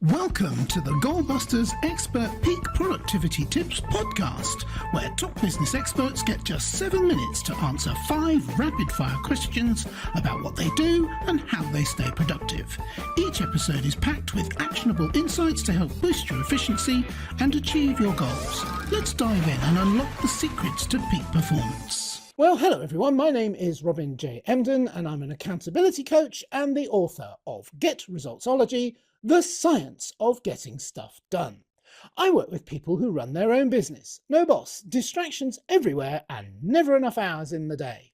Welcome to the Goalbusters Expert Peak Productivity Tips podcast, where top business experts get just 7 minutes to answer 5 rapid-fire questions about what they do and how they stay productive. Each episode is packed with actionable insights to help boost your efficiency and achieve your goals. Let's dive in and unlock the secrets to peak performance. Well, hello everyone. My name is Robin J. Emden, and I'm an accountability coach and the author of Get Resultsology, the science of getting stuff done. I work with people who run their own business. No boss, distractions everywhere, and never enough hours in the day.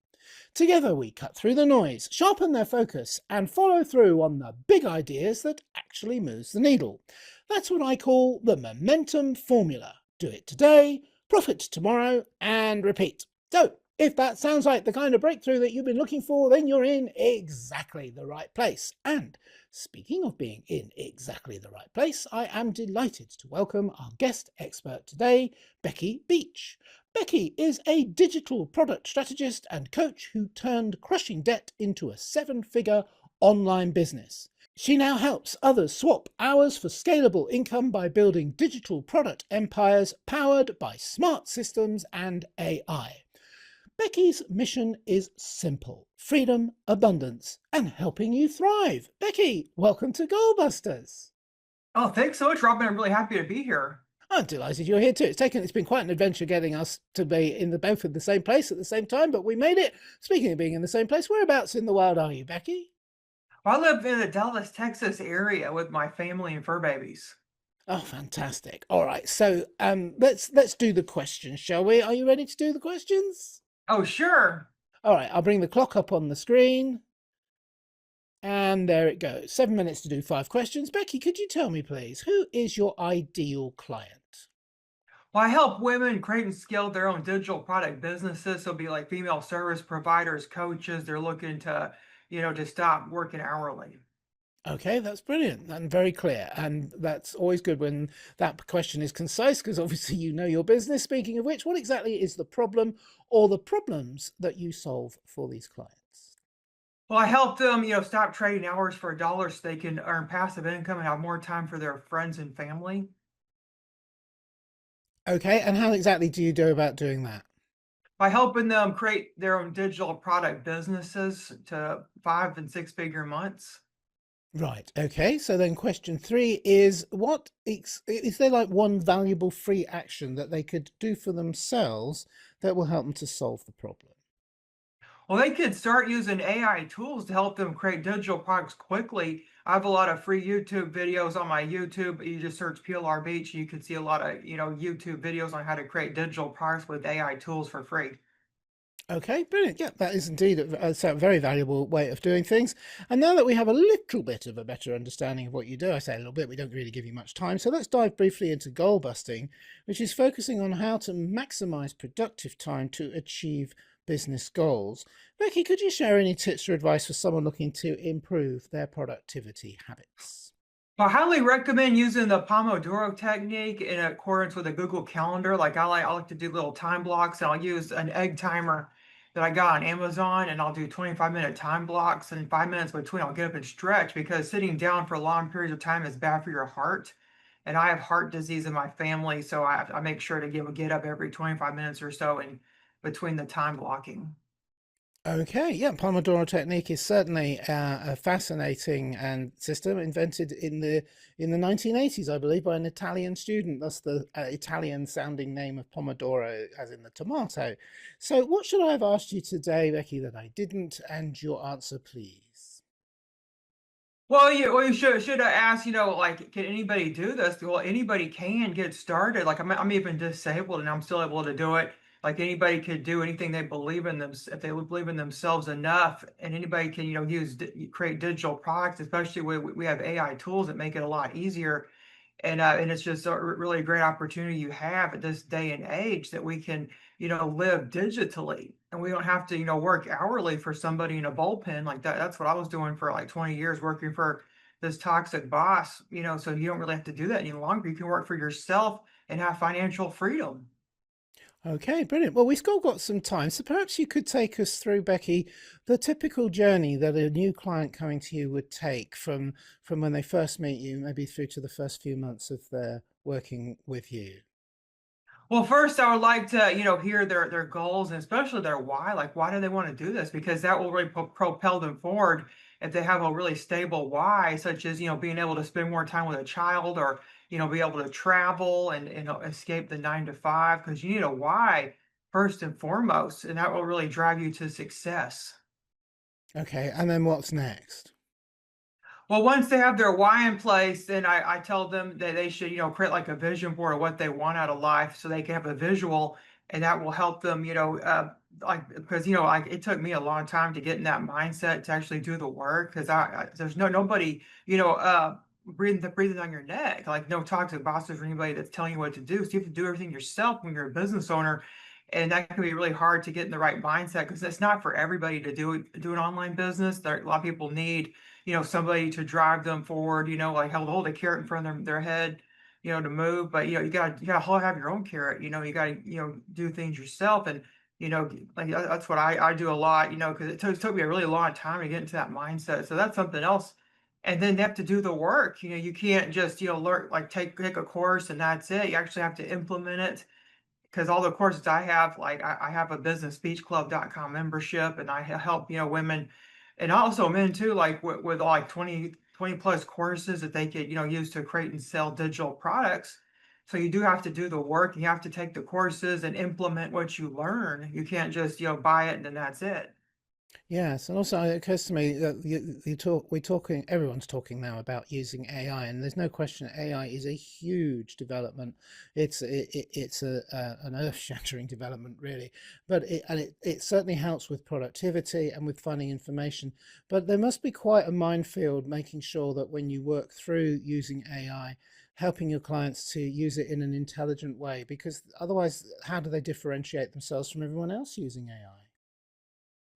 Together we cut through the noise, sharpen their focus, and follow through on the big ideas that actually moves the needle. That's what I call the momentum formula. Do it today, profit tomorrow, and repeat. So, if that sounds like the kind of breakthrough that you've been looking for, then you're in exactly the right place. And speaking of being in exactly the right place, I am delighted to welcome our guest expert today, Becky Beach. Becky is a digital product strategist and coach who turned crushing debt into a 7-figure online business. She now helps others swap hours for scalable income by building digital product empires powered by smart systems and AI. Becky's mission is simple: freedom, abundance, and helping you thrive. Becky, welcome to Goalbusters. Oh, thanks so much, Robin. I'm really happy to be here. I'm delighted you're here too. It's been quite an adventure getting us to be both in the same place at the same time, but we made it. Speaking of being in the same place, whereabouts in the world are you, Becky? I live in the Dallas, Texas area with my family and fur babies. Oh, fantastic. All right, so let's do the questions, shall we? Are you ready to do the questions? Oh, sure. All right, I'll bring the clock up on the screen. And there it goes. 7 minutes to do 5 questions. Becky, could you tell me, please, who is your ideal client? Well, I help women create and scale their own digital product businesses. So it'll be like female service providers, coaches. They're looking to stop working hourly. Okay, that's brilliant and very clear. And that's always good when that question is concise, because obviously you know your business. Speaking of which, what exactly is the problem or the problems that you solve for these clients? Well, I help them, stop trading hours for dollars so they can earn passive income and have more time for their friends and family. Okay, and how exactly do you go about doing that? By helping them create their own digital product businesses to 5 and 6-figure months. Right. Okay. So then question 3 is, is there like one valuable free action that they could do for themselves that will help them to solve the problem? Well, they could start using AI tools to help them create digital products quickly. I have a lot of free YouTube videos on my YouTube. You just search PLR Beach, you can see a lot of, YouTube videos on how to create digital products with AI tools for free. Okay, brilliant. Yeah, that is indeed a very valuable way of doing things. And now that we have a little bit of a better understanding of what you do, I say a little bit, we don't really give you much time. So let's dive briefly into goal busting, which is focusing on how to maximize productive time to achieve business goals. Becky, could you share any tips or advice for someone looking to improve their productivity habits? I highly recommend using the Pomodoro Technique in accordance with a Google Calendar. I like to do little time blocks, and I'll use an egg timer that I got on Amazon, and I'll do 25-minute time blocks, and in 5 minutes between I'll get up and stretch, because sitting down for long periods of time is bad for your heart. And I have heart disease in my family, so I make sure to get up every 25 minutes or so in between the time blocking. Okay, yeah, Pomodoro Technique is certainly a fascinating and system invented in the 1980s, I believe, by an Italian student. Thus, the Italian-sounding name of Pomodoro, as in the tomato. So, what should I have asked you today, Becky, that I didn't? And your answer, please. Well, you should have asked, can anybody do this? Well, anybody can get started. Like I'm even disabled and I'm still able to do it. Like anybody could do anything they believe in them if they believe in themselves enough, and anybody can, create digital products. Especially we have AI tools that make it a lot easier, and it's just really a great opportunity you have at this day and age that we can, live digitally, and we don't have to, work hourly for somebody in a bullpen like that. That's what I was doing for like 20 years, working for this toxic boss, so you don't really have to do that any longer. You can work for yourself and have financial freedom. Okay, brilliant. Well, we've still got some time, so perhaps you could take us through, Becky, the typical journey that a new client coming to you would take from when they first meet you, maybe through to the first few months of their working with you. Well, first, I would like to, hear their goals and especially their why. Like, why do they want to do this? Because that will really propel them forward if they have a really stable why, such as, being able to spend more time with a child or, be able to travel and, escape the 9 to 5. Because you need a why first and foremost, and that will really drive you to success. Okay, and then what's next? Well, once they have their why in place, then I tell them that they should, create like a vision board of what they want out of life so they can have a visual and that will help them, like, because, like it took me a long time to get in that mindset to actually do the work because there's nobody, breathing on your neck, like no toxic bosses or anybody that's telling you what to do. So you have to do everything yourself when you're a business owner. And that can be really hard to get in the right mindset because it's not for everybody to do an online business. A lot of people need somebody to drive them forward, like hold a carrot in front of their head, to move. But you gotta have your own carrot, you gotta, do things yourself. And, like that's what I do a lot, because it took me a really long time to get into that mindset. So that's something else. And then they have to do the work. You can't just, learn like take a course and that's it. You actually have to implement it because all the courses I have, like I have a businessspeechclub.com membership and I help, women and also men too, like with like 20 plus courses that they could, use to create and sell digital products. So you do have to do the work. You have to take the courses and implement what you learn. You can't just, buy it and then that's it. Yes, and also it occurs to me that everyone's talking now about using AI, and there's no question AI is a huge development. It's an earth-shattering development, really, but it certainly helps with productivity and with finding information. But there must be quite a minefield making sure that when you work through using AI, helping your clients to use it in an intelligent way, because otherwise, how do they differentiate themselves from everyone else using AI?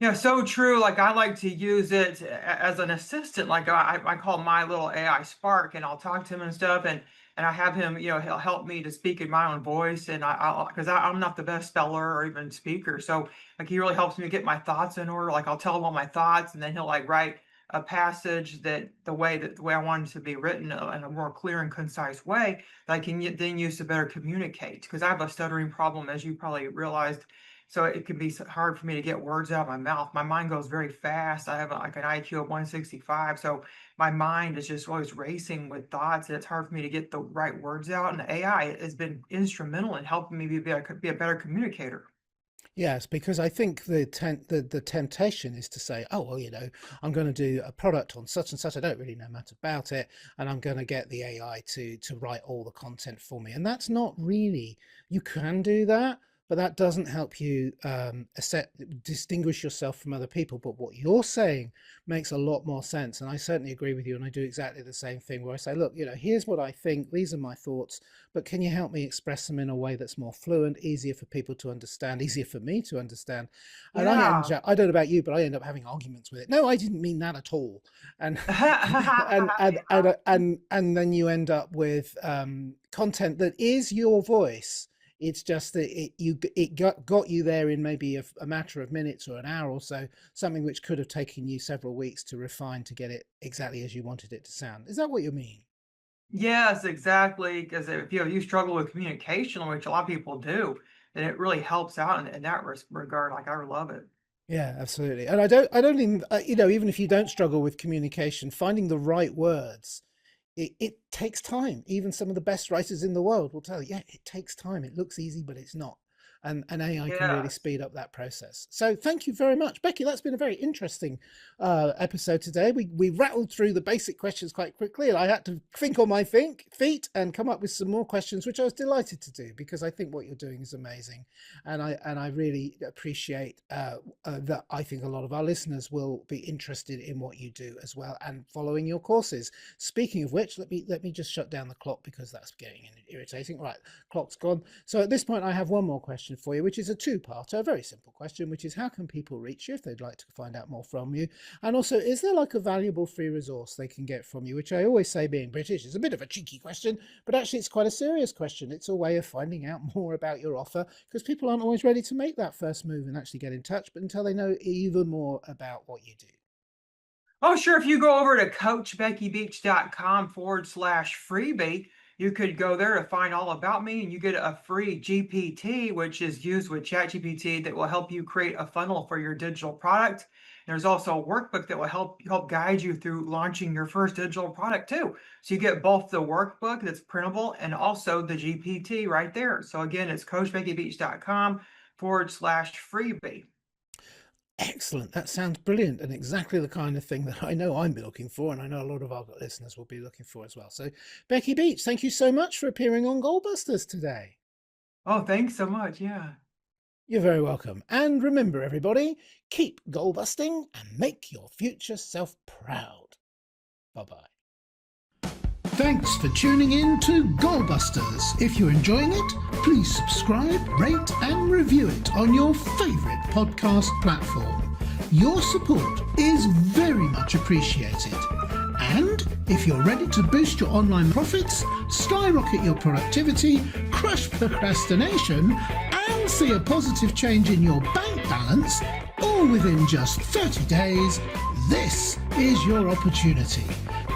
Yeah, so true. Like I like to use it as an assistant. Like I call my little AI Spark, and I'll talk to him and stuff, and I have him, he'll help me to speak in my own voice, and because I'm not the best speller or even speaker, so like he really helps me get my thoughts in order. Like I'll tell him all my thoughts, and then he'll like write a passage that the way I want it to be written in a more clear and concise way that I can then use to better communicate. Because I have a stuttering problem, as you probably realized, so it can be hard for me to get words out of my mouth. My mind goes very fast. I have like an IQ of 165, so my mind is just always racing with thoughts, and it's hard for me to get the right words out. And the AI has been instrumental in helping me be a better communicator. Yes, because I think the temptation is to say, oh well, I'm going to do a product on such and such. I don't really know much about it, and I'm going to get the AI to write all the content for me. And that's not really. You can do that, but that doesn't help you distinguish yourself from other people. But what you're saying makes a lot more sense, and I certainly agree with you. And I do exactly the same thing where I say, look, here's what I think. These are my thoughts, but can you help me express them in a way that's more fluent, easier for people to understand, easier for me to understand? And Yeah. I don't know about you, but I end up having arguments with it. No, I didn't mean that at all. And and then you end up with content that is your voice. It's just that it got you there in maybe a matter of minutes or an hour or so, something which could have taken you several weeks to refine to get it exactly as you wanted it to sound. Is that what you mean? Yes, exactly. Because if you struggle with communication, which a lot of people do, then it really helps out in that regard. Like I love it. Yeah, absolutely. And I don't even, even if you don't struggle with communication, finding the right words, it takes time. Even some of the best writers in the world will tell you, yeah, it takes time. It looks easy, but it's not. And AI can really Yes. speed up that process. So thank you very much, Becky. That's been a very interesting episode today. We rattled through the basic questions quite quickly, and I had to think on my feet and come up with some more questions, which I was delighted to do because I think what you're doing is amazing, and I really appreciate that. I think a lot of our listeners will be interested in what you do as well and following your courses. Speaking of which, let me just shut down the clock because that's getting irritating. Right, clock's gone. So at this point, I have one more question question for you, which is a two-parter, a very simple question, which is how can people reach you if they'd like to find out more from you? And also, is there like a valuable free resource they can get from you? Which I always say, being British, is a bit of a cheeky question, but actually it's quite a serious question. It's a way of finding out more about your offer, because people aren't always ready to make that first move and actually get in touch, but until they know even more about what you do. Oh, sure. If you go over to coachbeckybeach.com/freebie, you could go there to find all about me, and you get a free GPT, which is used with ChatGPT, that will help you create a funnel for your digital product. There's also a workbook that will help guide you through launching your first digital product too. So you get both the workbook that's printable and also the GPT right there. So again, it's coachbeckybeach.com/freebie. Excellent. That sounds brilliant and exactly the kind of thing that I know I'm looking for, and I know a lot of our listeners will be looking for as well. So, Becky Beach, thank you so much for appearing on Goalbusters today. Oh, thanks so much. Yeah. You're very welcome. And remember, everybody, keep goal busting and make your future self proud. Bye-bye. Thanks for tuning in to Goalbusters. If you're enjoying it, please subscribe, rate and review it on your favourite podcast platform. Your support is very much appreciated. And if you're ready to boost your online profits, skyrocket your productivity, crush procrastination and see a positive change in your bank balance, all within just 30 days, this is your opportunity.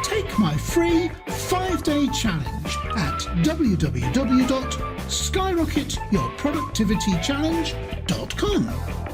Take my free 5-day challenge at www.skyrocketyourproductivitychallenge.com.